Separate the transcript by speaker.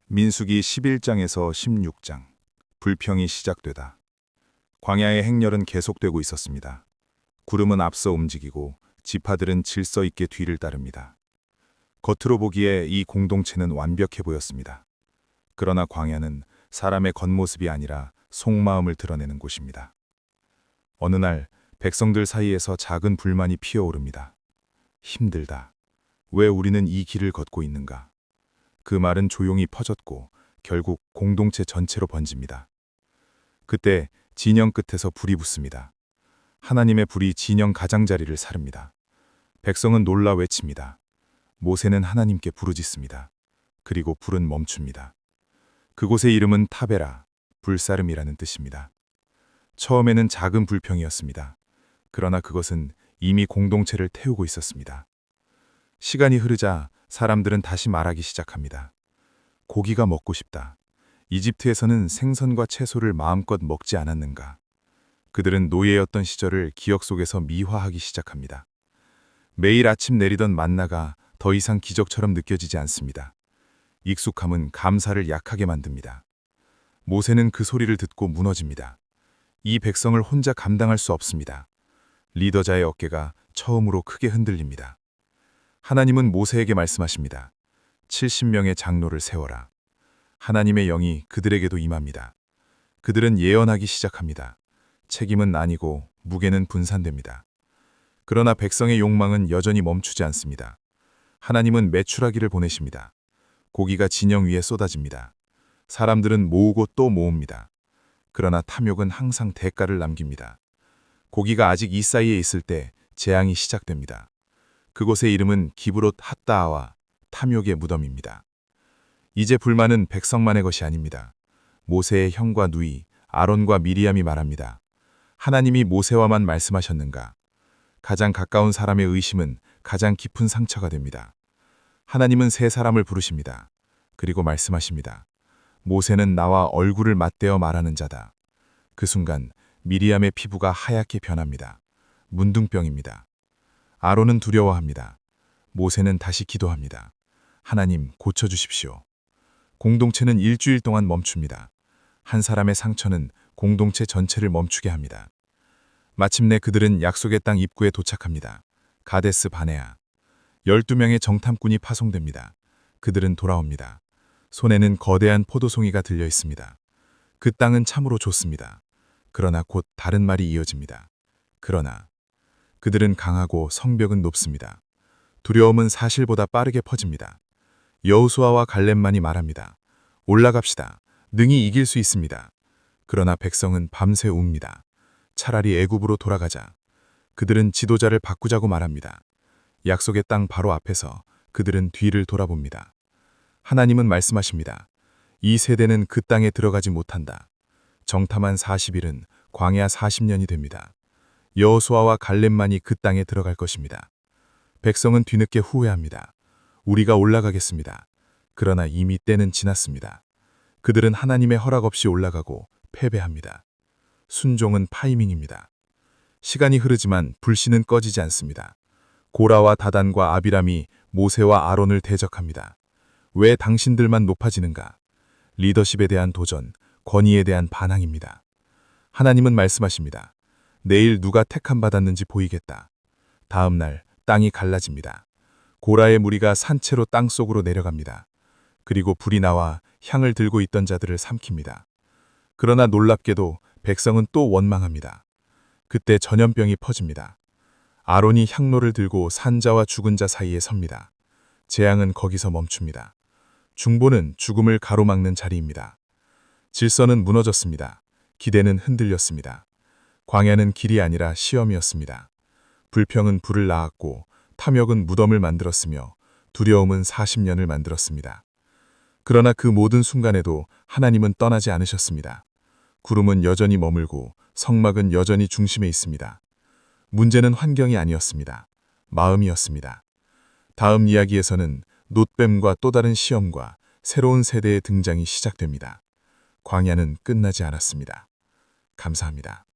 Speaker 1: 민수기 11장에서 16장. 불평이 시작되다. 광야의 행렬은 계속되고 있었습니다. 구름은 앞서 움직이고 지파들은 질서 있게 뒤를 따릅니다. 겉으로 보기에 이 공동체는 완벽해 보였습니다. 그러나 광야는 사람의 겉모습이 아니라 속마음을 드러내는 곳입니다. 어느 날 백성들 사이에서 작은 불만이 피어오릅니다. 힘들다. 왜 우리는 이 길을 걷고 있는가? 그 말은 조용히 퍼졌고 결국 공동체 전체로 번집니다. 그때 진영 끝에서 불이 붙습니다. 하나님의 불이 진영 가장자리를 사릅니다. 백성은 놀라 외칩니다. 모세는 하나님께 부르짖습니다. 그리고 불은 멈춥니다. 그곳의 이름은 타베라, 불사름이라는 뜻입니다. 처음에는 작은 불평이었습니다. 그러나 그것은 이미 공동체를 태우고 있었습니다. 시간이 흐르자 사람들은 다시 말하기 시작합니다. 고기가 먹고 싶다. 이집트에서는 생선과 채소를 마음껏 먹지 않았는가? 그들은 노예였던 시절을 기억 속에서 미화하기 시작합니다. 매일 아침 내리던 만나가 더 이상 기적처럼 느껴지지 않습니다. 익숙함은 감사를 약하게 만듭니다. 모세는 그 소리를 듣고 무너집니다. 이 백성을 혼자 감당할 수 없습니다. 리더자의 어깨가 처음으로 크게 흔들립니다. 하나님은 모세에게 말씀하십니다. 70명의 장로를 세워라. 하나님의 영이 그들에게도 임합니다. 그들은 예언하기 시작합니다. 책임은 나뉘고 무게는 분산됩니다. 그러나 백성의 욕망은 여전히 멈추지 않습니다. 하나님은 메추라기를 보내십니다. 고기가 진영 위에 쏟아집니다. 사람들은 모으고 또 모읍니다. 그러나 탐욕은 항상 대가를 남깁니다. 고기가 아직 이 사이에 있을 때 재앙이 시작됩니다. 그곳의 이름은 기브롯 핫다아와 탐욕의 무덤입니다. 이제 불만은 백성만의 것이 아닙니다. 모세의 형과 누이, 아론과 미리암이 말합니다. 하나님이 모세와만 말씀하셨는가? 가장 가까운 사람의 의심은 가장 깊은 상처가 됩니다. 하나님은 세 사람을 부르십니다. 그리고 말씀하십니다. 모세는 나와 얼굴을 맞대어 말하는 자다. 그 순간 미리암의 피부가 하얗게 변합니다. 문둥병입니다. 아론은 두려워합니다. 모세는 다시 기도합니다. 하나님, 고쳐주십시오. 공동체는 일주일 동안 멈춥니다. 한 사람의 상처는 공동체 전체를 멈추게 합니다. 마침내 그들은 약속의 땅 입구에 도착합니다. 가데스 바네아. 12명의 정탐꾼이 파송됩니다. 그들은 돌아옵니다. 손에는 거대한 포도송이가 들려 있습니다. 그 땅은 참으로 좋습니다. 그러나 곧 다른 말이 이어집니다. 그러나 그들은 강하고 성벽은 높습니다. 두려움은 사실보다 빠르게 퍼집니다. 여호수아와 갈렙만이 말합니다. 올라갑시다. 능히 이길 수 있습니다. 그러나 백성은 밤새 웁니다. 차라리 애굽으로 돌아가자. 그들은 지도자를 바꾸자고 말합니다. 약속의 땅 바로 앞에서 그들은 뒤를 돌아봅니다. 하나님은 말씀하십니다. 이 세대는 그 땅에 들어가지 못한다. 정탐한 40일은 광야 40년이 됩니다. 여호수아와 갈렙만이 그 땅에 들어갈 것입니다. 백성은 뒤늦게 후회합니다. 우리가 올라가겠습니다. 그러나 이미 때는 지났습니다. 그들은 하나님의 허락 없이 올라가고 패배합니다. 순종은 파이밍입니다. 시간이 흐르지만 불씨는 꺼지지 않습니다. 고라와 다단과 아비람이 모세와 아론을 대적합니다. 왜 당신들만 높아지는가? 리더십에 대한 도전, 권위에 대한 반항입니다. 하나님은 말씀하십니다. 내일 누가 택함 받았는지 보이겠다. 다음 날 땅이 갈라집니다. 고라의 무리가 산채로 땅속으로 내려갑니다. 그리고 불이 나와 향을 들고 있던 자들을 삼킵니다. 그러나 놀랍게도 백성은 또 원망합니다. 그때 전염병이 퍼집니다. 아론이 향로를 들고 산자와 죽은 자 사이에 섭니다. 재앙은 거기서 멈춥니다. 중보는 죽음을 가로막는 자리입니다. 질서는 무너졌습니다. 기대는 흔들렸습니다. 광야는 길이 아니라 시험이었습니다. 불평은 불을 낳았고 탐욕은 무덤을 만들었으며 두려움은 40년을 만들었습니다. 그러나 그 모든 순간에도 하나님은 떠나지 않으셨습니다. 구름은 여전히 머물고 성막은 여전히 중심에 있습니다. 문제는 환경이 아니었습니다. 마음이었습니다. 다음 이야기에서는 놋뱀과 또 다른 시험과 새로운 세대의 등장이 시작됩니다. 광야는 끝나지 않았습니다. 감사합니다.